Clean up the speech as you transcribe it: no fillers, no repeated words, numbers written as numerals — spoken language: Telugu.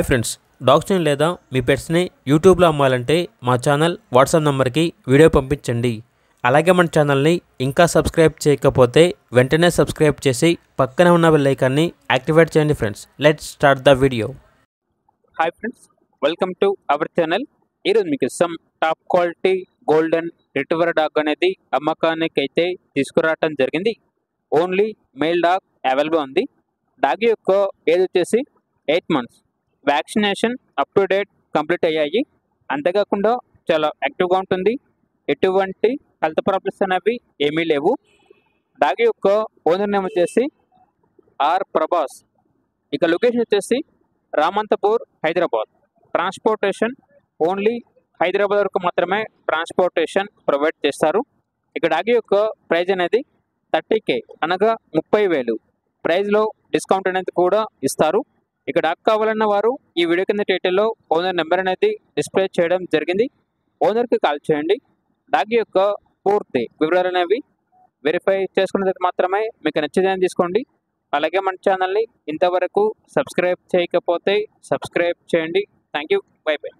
ఫ్రెండ్స్, డాగ్స్ని లేదా మీ పెట్స్ని యూట్యూబ్లో అమ్మాలంటే మా ఛానల్ వాట్సాప్ నెంబర్కి వీడియో పంపించండి. అలాగే మన ఛానల్ని ఇంకా సబ్స్క్రైబ్ చేయకపోతే వెంటనే సబ్స్క్రైబ్ చేసి పక్కన ఉన్న బెల్ ఐకాన్ని యాక్టివేట్ చేయండి. Friends, let's start the video. Hi friends, welcome to our channel. ఈరోజు మీకు some top quality golden retriever dog అనేది అమ్మకానికి అయితే తీసుకురావటం జరిగింది. ఓన్లీ మేల్ డాగ్ అవైలబుల్ ఉంది. డాగ్ యొక్క ఏజ్ వచ్చేసి 8 months. Vaccination up to date complete అయ్యాయి. అంతేకాకుండా చాలా యాక్టివ్గా ఉంటుంది. ఎటువంటి హెల్త్ ప్రాబ్లమ్స్ అనేవి ఏమీ లేవు. డాగ్ యొక్క ఓనర్ నేమ్ వచ్చేసి ఆర్ ప్రభాస్. ఇక లొకేషన్ వచ్చేసి రామంతపూర్, హైదరాబాద్. ట్రాన్స్పోర్టేషన్ ఓన్లీ హైదరాబాద్ వరకు మాత్రమే ట్రాన్స్పోర్టేషన్ ప్రొవైడ్ చేస్తారు. ఇక డాగ్ యొక్క ప్రైజ్ అనేది 30K అనగా 30,000. ప్రైజ్లో డిస్కౌంట్ అనేది కూడా ఇస్తారు. ఇక డాగ్ కావాలన్న వారు ఈ వీడియో కింద టైటిల్లో ఓనర్ నెంబర్ అనేది డిస్ప్లే చేయడం జరిగింది. ఓనర్కి కాల్ చేయండి. డాగ్ యొక్క పూర్తి వివరాలు అనేవి వెరిఫై చేసుకున్న తర్వాత మాత్రమే మీకు నచ్చేదని తీసుకోండి. అలాగే మన ఛానల్ని ఇంతవరకు సబ్స్క్రైబ్ చేయకపోతే సబ్స్క్రైబ్ చేయండి. Thank you. By by.